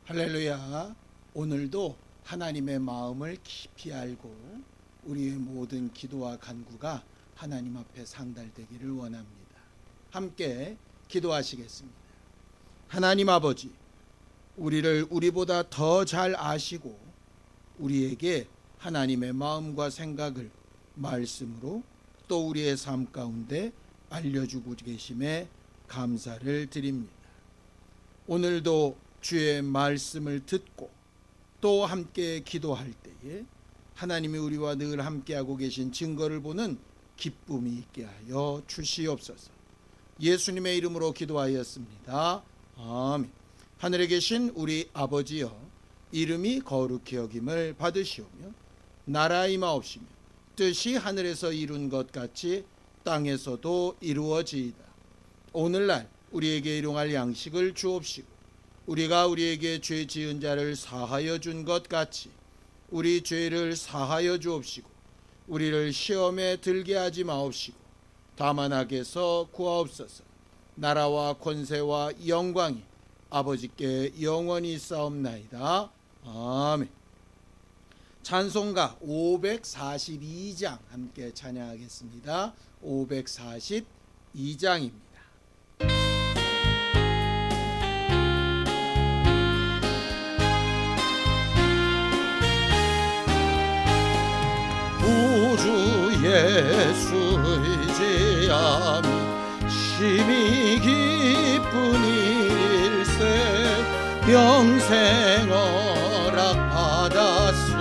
할렐루야. 오늘도 하나님의 마음을 깊이 알고 우리의 모든 기도와 간구가 하나님 앞에 상달되기를 원합니다. 함께 기도하시겠습니다. 하나님 아버지, 우리를 우리보다 더 잘 아시고 우리에게 하나님의 마음과 생각을 말씀으로 또 우리의 삶 가운데 알려주고 계심에 감사를 드립니다. 오늘도 주의 말씀을 듣고 또 함께 기도할 때에 하나님이 우리와 늘 함께하고 계신 증거를 보는 기쁨이 있게 하여 주시옵소서. 예수님의 이름으로 기도하였습니다. 아멘. 하늘에 계신 우리 아버지여, 이름이 거룩히 여김을 받으시오며 나라 임하옵시며 뜻이 하늘에서 이룬 것 같이 땅에서도 이루어지이다. 오늘날 우리에게 일용할 양식을 주옵시고 우리가 우리에게 죄 지은 자를 사하여 준 것 같이 우리 죄를 사하여 주옵시고 우리를 시험에 들게 하지 마옵시고 다만 악에서 구하옵소서. 나라와 권세와 영광이 아버지께 영원히 있사옵나이다. 아멘. 찬송가 542장 함께 찬양하겠습니다. 542장입니다. 구주 예수 의지함이 심히 기쁜 일일세 영생 허락 받았으니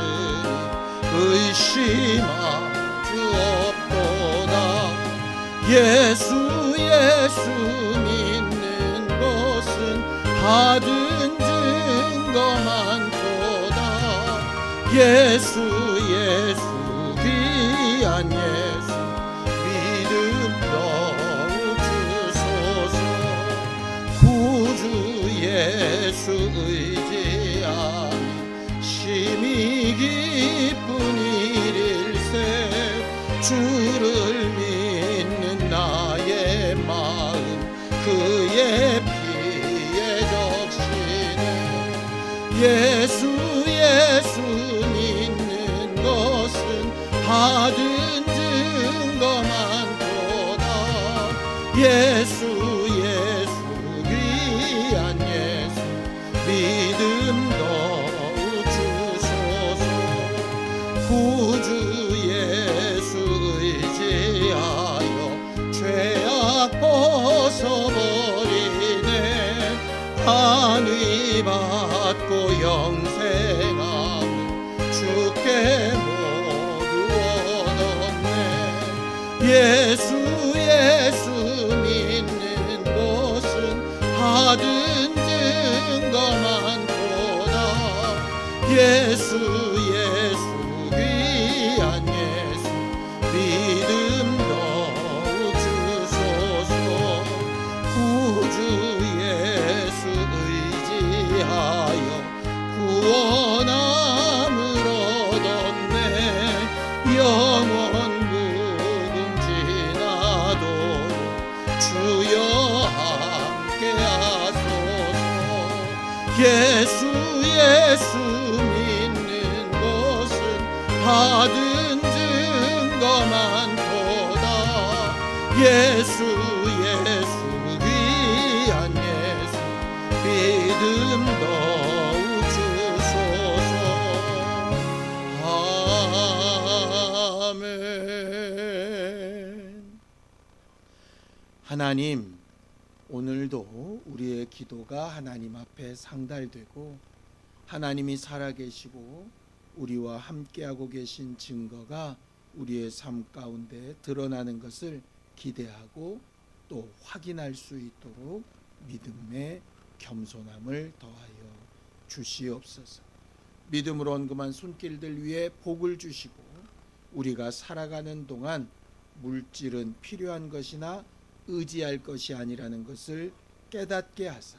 의심할 주 없도다. 예수 믿는 것은 받은 증거 많도다. 예수 귀한 예수 믿음 더욱 주소서. 구주 예수 의지함이 심히 기쁜 일일세 주를 믿는 나의 마음 그의 피에 적시네. 예수 믿는 것은 받은 증거 많도다. 예수 귀한 예수 믿음 더욱 주소서. 구주 예수 의지하여 죄악 벗어버리네. 안위 받고 영생함을 주께 예수 믿는 것은 받은 증거 많도다. 예수 귀한 예수 믿음 더욱 주소서. 구주 예수 의지하여 구원함을 얻었네. 영원 주여 함께 하소서. 예수 믿는 것은 받은 증거 많도다. 예수 귀한 예수 믿음 더욱 주소서. 아멘. 하나님, 오늘도 우리의 기도가 하나님 앞에 상달되고 하나님이 살아계시고 우리와 함께하고 계신 증거가 우리의 삶 가운데 드러나는 것을 기대하고 또 확인할 수 있도록 믿음의 겸손함을 더하여 주시옵소서. 믿음으로 언금한 손길들 위에 복을 주시고 우리가 살아가는 동안 물질은 필요한 것이나 의지할 것이 아니라는 것을 깨닫게 하사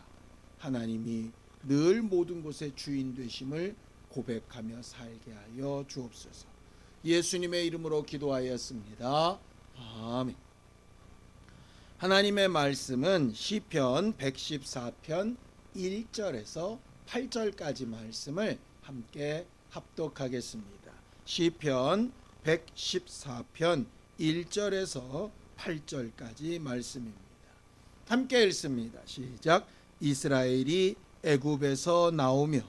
하나님이 늘 모든 곳의 주인 되심을 고백하며 살게 하여 주옵소서. 예수님의 이름으로 기도하였습니다. 아멘. 하나님의 말씀은 시편 114편 1절에서 8절까지 말씀을 함께 합독하겠습니다. 시편 114편 1절에서 8절까지 말씀입니다. 함께 읽습니다. 시작. 이스라엘이 애굽에서 나오며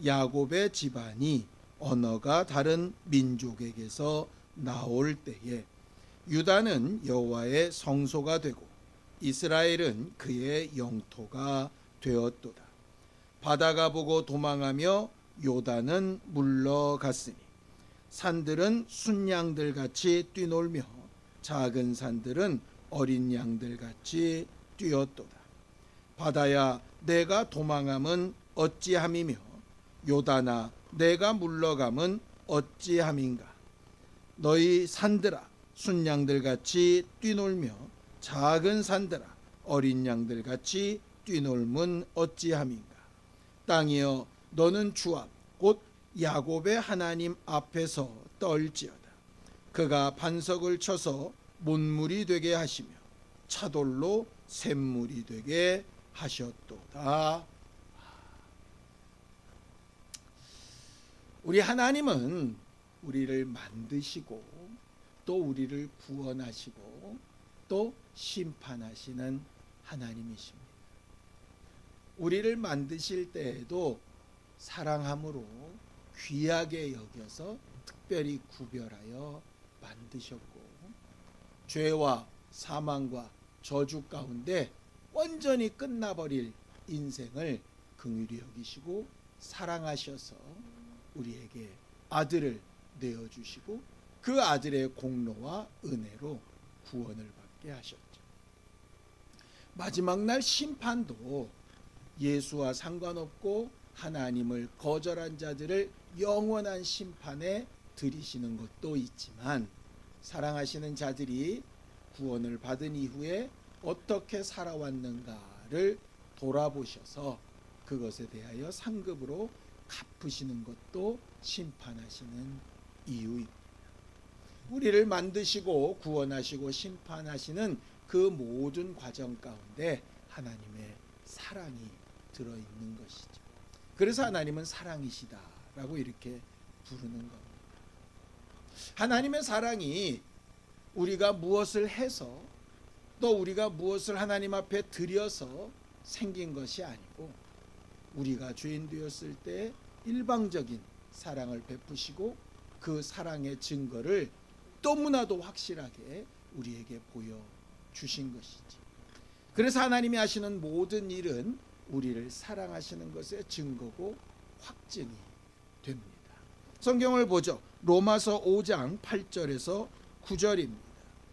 야곱의 집안이 언어가 다른 민족에게서 나올 때에 유다는 여호와의 성소가 되고 이스라엘은 그의 영토가 되었도다. 바다가 보고 도망하며 요단은 물러갔으니 산들은 순양들같이 뛰놀며 작은 산들은 어린 양들같이 뛰었도다. 바다야 내가 도망함은 어찌함이며 요단아 내가 물러감은 어찌함인가. 너희 산들아 순양들같이 뛰놀며 작은 산들아 어린 양들같이 뛰놀면 어찌함인가. 땅이여 너는 주 앞 곧 야곱의 하나님 앞에서 떨지어다. 그가 반석을 쳐서 못물이 되게 하시며 차돌로 샘물이 되게 하셨도다. 우리 하나님은 우리를 만드시고 또 우리를 구원하시고 또 심판하시는 하나님이십니다. 우리를 만드실 때에도 사랑함으로 귀하게 여겨서 특별히 구별하여 만드셨고 죄와 사망과 저주 가운데 완전히 끝나버릴 인생을 긍휼히 여기시고 사랑하셔서 우리에게 아들을 내어주시고 그 아들의 공로와 은혜로 구원을 받게 하셨죠. 마지막 날 심판도 예수와 상관없고 하나님을 거절한 자들을 영원한 심판에 들이시는 것도 있지만 사랑하시는 자들이 구원을 받은 이후에 어떻게 살아왔는가를 돌아보셔서 그것에 대하여 상급으로 갚으시는 것도 심판하시는 이유입니다. 우리를 만드시고 구원하시고 심판하시는 그 모든 과정 가운데 하나님의 사랑이 들어있는 것이죠. 그래서 하나님은 사랑이시다라고 이렇게 부르는 겁니다. 하나님의 사랑이 우리가 무엇을 해서 또 우리가 무엇을 하나님 앞에 드려서 생긴 것이 아니고 우리가 죄인 되었을 때 일방적인 사랑을 베푸시고 그 사랑의 증거를 너무나도 확실하게 우리에게 보여주신 것이지. 그래서 하나님이 하시는 모든 일은 우리를 사랑하시는 것의 증거고 확증이 됩니다. 성경을 보죠. 로마서 5장 8절에서 9절입니다.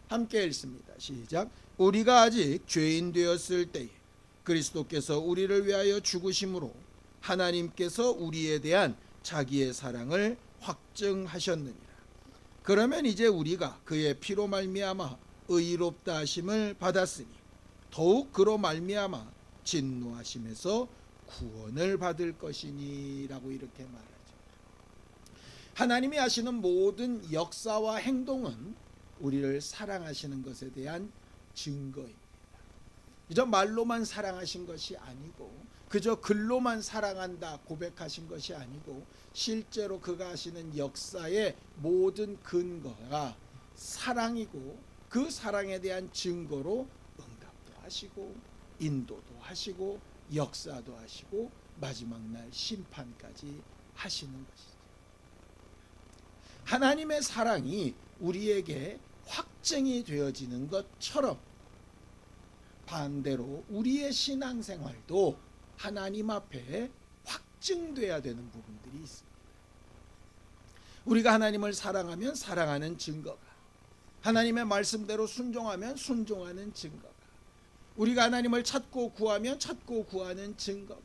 함께 읽습니다. 시작. 우리가 아직 죄인 되었을 때에 그리스도께서 우리를 위하여 죽으심으로 하나님께서 우리에 대한 자기의 사랑을 확증하셨느니라. 그러면 이제 우리가 그의 피로 말미암아 의롭다 하심을 받았으니 더욱 그로 말미암아 진노하심에서 구원을 받을 것이니라고 이렇게 말하죠. 하나님이 하시는 모든 역사와 행동은 우리를 사랑하시는 것에 대한 증거입니다. 그저 말로만 사랑하신 것이 아니고 그저 글로만 사랑한다 고백하신 것이 아니고 실제로 그가 하시는 역사의 모든 근거가 사랑이고 그 사랑에 대한 증거로 응답도 하시고 인도도 하시고 역사도 하시고 마지막 날 심판까지 하시는 것이죠. 하나님의 사랑이 우리에게 확증이 되어지는 것처럼 반대로 우리의 신앙생활도 하나님 앞에 확증돼야 되는 부분들이 있습니다. 우리가 하나님을 사랑하면 사랑하는 증거가, 하나님의 말씀대로 순종하면 순종하는 증거가, 우리가 하나님을 찾고 구하면 찾고 구하는 증거가,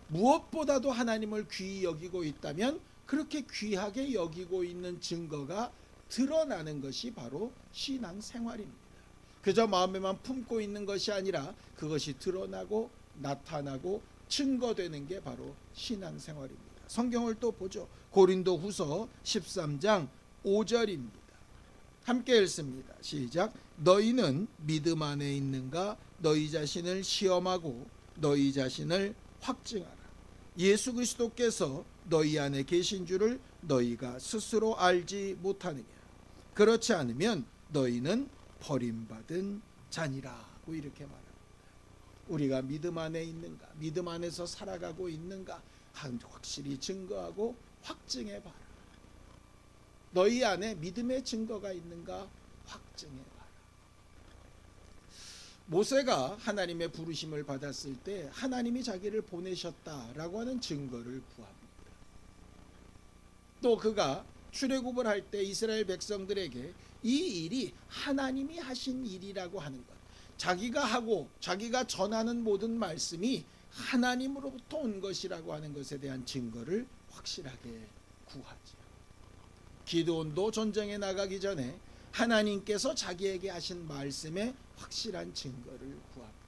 무엇보다도 하나님을 귀히 여기고 있다면 그렇게 귀하게 여기고 있는 증거가 드러나는 것이 바로 신앙생활입니다. 그저 마음에만 품고 있는 것이 아니라 그것이 드러나고 나타나고 증거되는 게 바로 신앙생활입니다. 성경을 또 보죠. 고린도후서 13장 5절입니다. 함께 읽습니다. 시작. 너희는 믿음 안에 있는가? 너희 자신을 시험하고 너희 자신을 확증하라. 예수 그리스도께서 너희 안에 계신 줄을 너희가 스스로 알지 못하느냐. 그렇지 않으면 너희는 버림받은 자니라고 이렇게 말합니다. 우리가 믿음 안에 있는가, 믿음 안에서 살아가고 있는가 확실히 증거하고 확증해 봐라. 너희 안에 믿음의 증거가 있는가 확증해 봐라. 모세가 하나님의 부르심을 받았을 때 하나님이 자기를 보내셨다라고 하는 증거를 구합니다. 또 그가 출애굽을 할 때 이스라엘 백성들에게 이 일이 하나님이 하신 일이라고 하는 것, 자기가 하고 자기가 전하는 모든 말씀이 하나님으로부터 온 것이라고 하는 것에 대한 증거를 확실하게 구하죠. 기드온도 전쟁에 나가기 전에 하나님께서 자기에게 하신 말씀에 확실한 증거를 구합니다.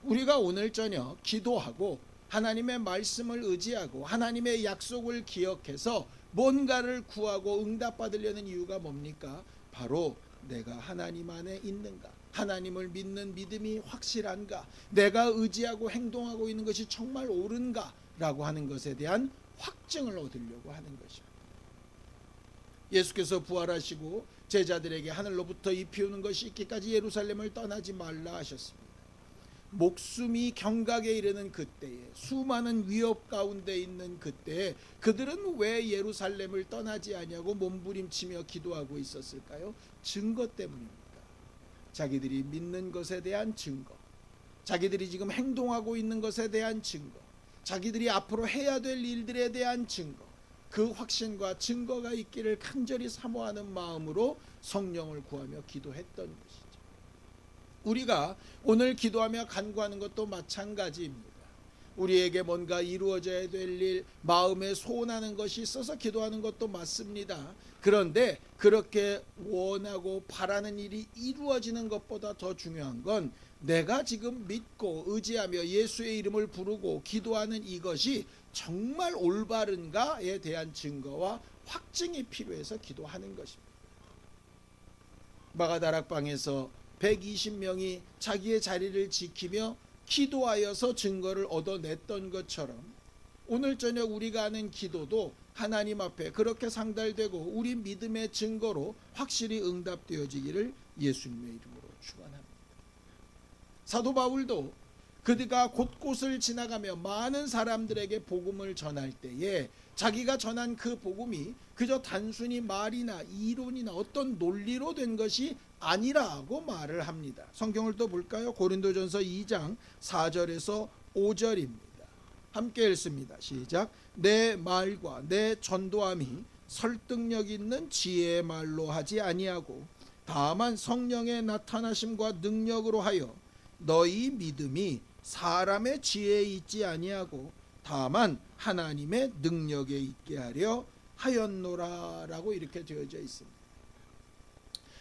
우리가 오늘 저녁 기도하고 하나님의 말씀을 의지하고 하나님의 약속을 기억해서 뭔가를 구하고 응답받으려는 이유가 뭡니까? 바로 내가 하나님 안에 있는가, 하나님을 믿는 믿음이 확실한가, 내가 의지하고 행동하고 있는 것이 정말 옳은가 라고 하는 것에 대한 확증을 얻으려고 하는 것입니다. 예수께서 부활하시고 제자들에게 하늘로부터 이 비 오는 것이 있기까지 예루살렘을 떠나지 말라 하셨습니다. 목숨이 경각에 이르는 그때에, 수많은 위협 가운데 있는 그때에 그들은 왜 예루살렘을 떠나지 아니하고 몸부림치며 기도하고 있었을까요? 증거 때문입니다. 자기들이 믿는 것에 대한 증거, 자기들이 지금 행동하고 있는 것에 대한 증거, 자기들이 앞으로 해야 될 일들에 대한 증거, 그 확신과 증거가 있기를 간절히 사모하는 마음으로 성령을 구하며 기도했던 것이죠. 우리가 오늘 기도하며 간구하는 것도 마찬가지입니다. 우리에게 뭔가 이루어져야 될 일, 마음에 소원하는 것이 있어서 기도하는 것도 맞습니다. 그런데 그렇게 원하고 바라는 일이 이루어지는 것보다 더 중요한 건 내가 지금 믿고 의지하며 예수의 이름을 부르고 기도하는 이것이 정말 올바른가에 대한 증거와 확증이 필요해서 기도하는 것입니다. 마가다락방에서 120명이 자기의 자리를 지키며 기도하여서 증거를 얻어냈던 것처럼 오늘 저녁 우리가 하는 기도도 하나님 앞에 그렇게 상달되고 우리 믿음의 증거로 확실히 응답되어지기를 예수님의 이름으로 축원합니다. 사도 바울도 그가 곳곳을 지나가며 많은 사람들에게 복음을 전할 때에 자기가 전한 그 복음이 그저 단순히 말이나 이론이나 어떤 논리로 된 것이 아니라고 말을 합니다. 성경을 또 볼까요? 고린도전서 2장 4절에서 5절입니다. 함께 읽습니다. 시작. 내 말과 내 전도함이 설득력 있는 지혜의 말로 하지 아니하고 다만 성령의 나타나심과 능력으로 하여 너희 믿음이 사람의 지혜에 있지 아니하고 다만 하나님의 능력에 있게 하려 하였노라라고 이렇게 되어져 있습니다.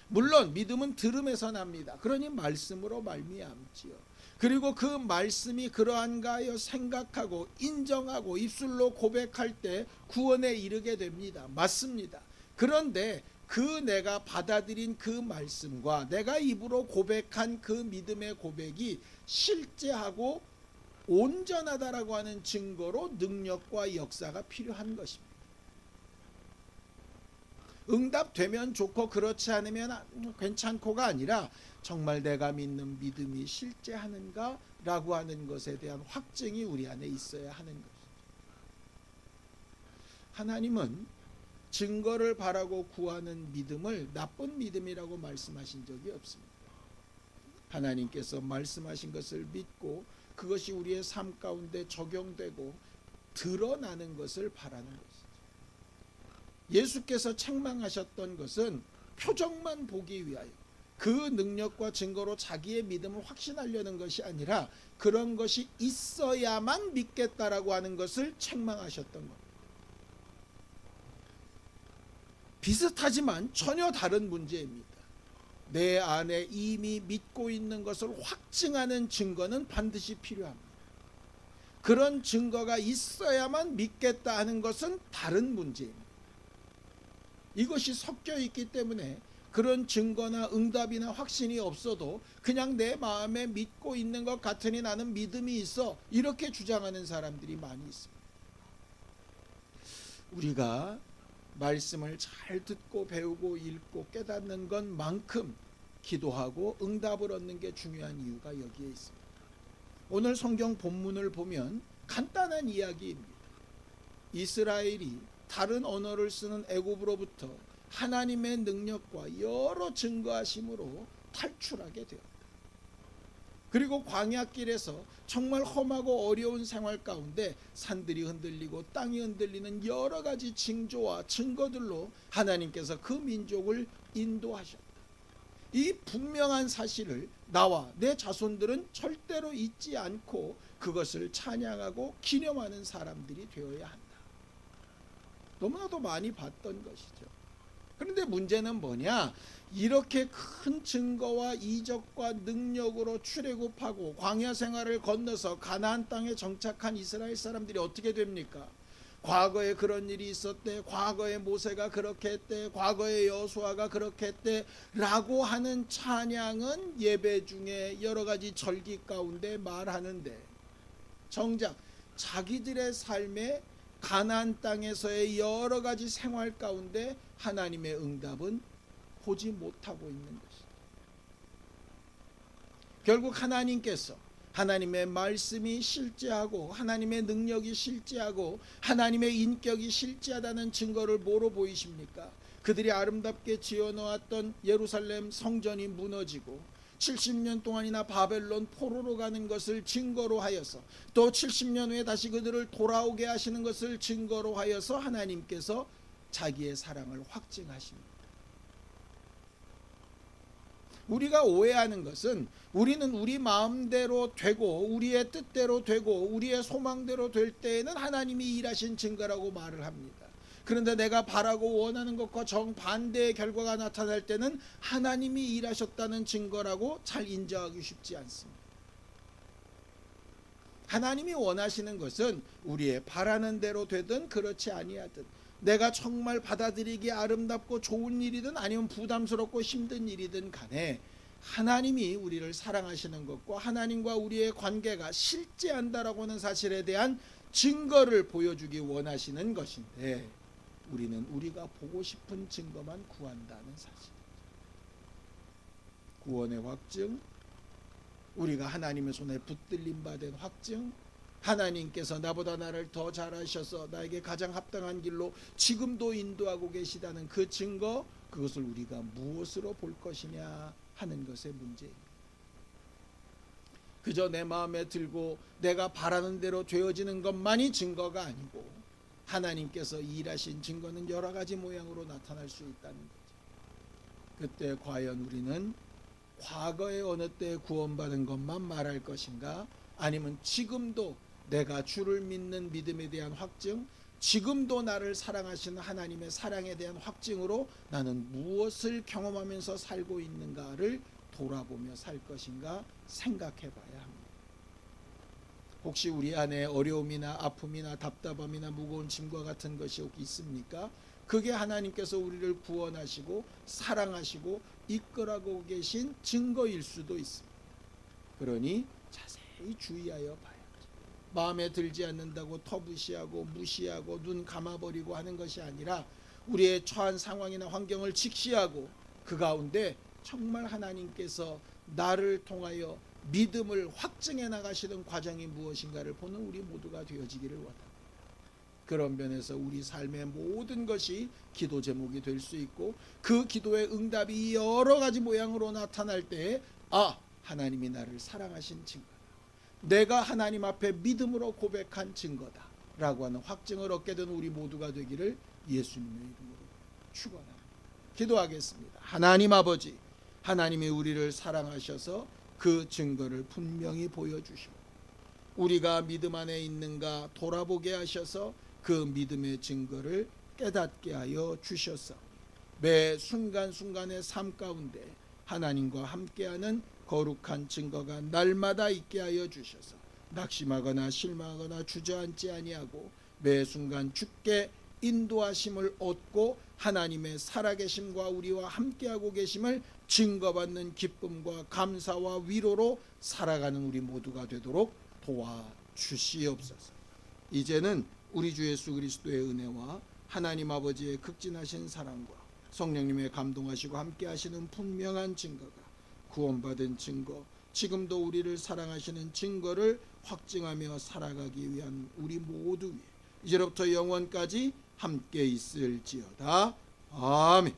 물론 믿음은 들음에서 납니다. 그러니 말씀으로 말미암지요. 그리고 그 말씀이 그러한가 하여 생각하고 인정하고 입술로 고백할 때 구원에 이르게 됩니다. 맞습니다. 그런데 그 내가 받아들인 그 말씀과 내가 입으로 고백한 그 믿음의 고백이 실제하고 온전하다라고 하는 증거로 능력과 역사가 필요한 것입니다. 응답되면 좋고 그렇지 않으면 괜찮고가 아니라 정말 내가 믿는 믿음이 실제하는가 라고 하는 것에 대한 확증이 우리 안에 있어야 하는 것입니다. 하나님은 증거를 바라고 구하는 믿음을 나쁜 믿음이라고 말씀하신 적이 없습니다. 하나님께서 말씀하신 것을 믿고 그것이 우리의 삶 가운데 적용되고 드러나는 것을 바라는 것이죠. 예수께서 책망하셨던 것은 표적만 보기 위하여 그 능력과 증거로 자기의 믿음을 확신하려는 것이 아니라 그런 것이 있어야만 믿겠다라고 하는 것을 책망하셨던 겁니다. 비슷하지만 전혀 다른 문제입니다. 내 안에 이미 믿고 있는 것을 확증하는 증거는 반드시 필요합니다. 그런 증거가 있어야만 믿겠다 하는 것은 다른 문제입니다. 이것이 섞여 있기 때문에 그런 증거나 응답이나 확신이 없어도 그냥 내 마음에 믿고 있는 것 같으니 나는 믿음이 있어, 이렇게 주장하는 사람들이 많이 있습니다. 우리가 말씀을 잘 듣고 배우고 읽고 깨닫는 것만큼 기도하고 응답을 얻는 게 중요한 이유가 여기에 있습니다. 오늘 성경 본문을 보면 간단한 이야기입니다. 이스라엘이 다른 언어를 쓰는 애굽으로부터 하나님의 능력과 여러 증거하심으로 탈출하게 되었다. 그리고 광야길에서 정말 험하고 어려운 생활 가운데 산들이 흔들리고 땅이 흔들리는 여러 가지 징조와 증거들로 하나님께서 그 민족을 인도하셨다. 이 분명한 사실을 나와 내 자손들은 절대로 잊지 않고 그것을 찬양하고 기념하는 사람들이 되어야 한다. 너무나도 많이 봤던 것이죠. 그런데 문제는 뭐냐? 이렇게 큰 증거와 이적과 능력으로 출애굽하고 광야 생활을 건너서 가나안 땅에 정착한 이스라엘 사람들이 어떻게 됩니까? 과거에 그런 일이 있었대, 과거에 모세가 그렇게 했대, 과거에 여호수아가 그렇게 했대 라고 하는 찬양은 예배 중에 여러 가지 절기 가운데 말하는데, 정작 자기들의 삶에 가나안 땅에서의 여러 가지 생활 가운데 하나님의 응답은 보지 못하고 있는 것이다. 결국 하나님께서 하나님의 말씀이 실제하고 하나님의 능력이 실제하고 하나님의 인격이 실제하다는 증거를 뭐로 보이십니까? 그들이 아름답게 지어놓았던 예루살렘 성전이 무너지고 70년 동안이나 바벨론 포로로 가는 것을 증거로 하여서, 또 70년 후에 다시 그들을 돌아오게 하시는 것을 증거로 하여서 하나님께서 자기의 사랑을 확증하십니다. 우리가 오해하는 것은 우리는 우리 마음대로 되고 우리의 뜻대로 되고 우리의 소망대로 될 때에는 하나님이 일하신 증거라고 말을 합니다. 그런데 내가 바라고 원하는 것과 정반대의 결과가 나타날 때는 하나님이 일하셨다는 증거라고 잘 인정하기 쉽지 않습니다. 하나님이 원하시는 것은 우리의 바라는 대로 되든 그렇지 아니하든, 내가 정말 받아들이기 아름답고 좋은 일이든 아니면 부담스럽고 힘든 일이든 간에 하나님이 우리를 사랑하시는 것과 하나님과 우리의 관계가 실제한다라고 하는 사실에 대한 증거를 보여주기 원하시는 것인데, 우리는 우리가 보고 싶은 증거만 구한다는 사실. 구원의 확증, 우리가 하나님의 손에 붙들림 받은 확증, 하나님께서 나보다 나를 더 잘하셔서 나에게 가장 합당한 길로 지금도 인도하고 계시다는 그 증거, 그것을 우리가 무엇으로 볼 것이냐 하는 것의 문제입니다. 그저 내 마음에 들고 내가 바라는 대로 되어지는 것만이 증거가 아니고 하나님께서 일하신 증거는 여러 가지 모양으로 나타날 수 있다는 거죠. 그때 과연 우리는 과거에 어느 때 구원받은 것만 말할 것인가, 아니면 지금도 내가 주를 믿는 믿음에 대한 확증, 지금도 나를 사랑하시는 하나님의 사랑에 대한 확증으로 나는 무엇을 경험하면서 살고 있는가를 돌아보며 살 것인가 생각해 봐야 합니다. 혹시 우리 안에 어려움이나 아픔이나 답답함이나 무거운 짐과 같은 것이 혹시 있습니까? 그게 하나님께서 우리를 구원하시고 사랑하시고 이끌어가고 계신 증거일 수도 있습니다. 그러니 자세히 주의하여 봐야죠. 마음에 들지 않는다고 터부시하고 무시하고 눈 감아버리고 하는 것이 아니라 우리의 처한 상황이나 환경을 직시하고 그 가운데 정말 하나님께서 나를 통하여 믿음을 확증해 나가시는 과정이 무엇인가를 보는 우리 모두가 되어지기를 원합니다. 그런 면에서 우리 삶의 모든 것이 기도 제목이 될 수 있고, 그 기도의 응답이 여러 가지 모양으로 나타날 때에 하나님이 나를 사랑하신 증거다, 내가 하나님 앞에 믿음으로 고백한 증거다 라고 하는 확증을 얻게 되는 우리 모두가 되기를 예수님의 이름으로 축원합니다. 기도하겠습니다. 하나님 아버지, 하나님이 우리를 사랑하셔서 그 증거를 분명히 보여주시고 우리가 믿음 안에 있는가 돌아보게 하셔서 그 믿음의 증거를 깨닫게 하여 주셔서 매 순간순간의 삶 가운데 하나님과 함께하는 거룩한 증거가 날마다 있게 하여 주셔서 낙심하거나 실망하거나 주저앉지 아니하고 매 순간 주께 인도하심을 얻고 하나님의 살아계심과 우리와 함께하고 계심을 증거받는 기쁨과 감사와 위로로 살아가는 우리 모두가 되도록 도와주시옵소서. 이제는 우리 주 예수 그리스도의 은혜와 하나님 아버지의 극진하신 사랑과 성령님의 감동하시고 함께하시는 분명한 증거가 구원받은 증거, 지금도 우리를 사랑하시는 증거를 확증하며 살아가기 위한 우리 모두 위에 이제로부터 영원까지 함께 있을지어다. 아멘.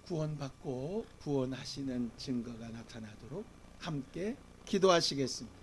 구원받고 구원하시는 증거가 나타나도록 함께 기도하시겠습니다.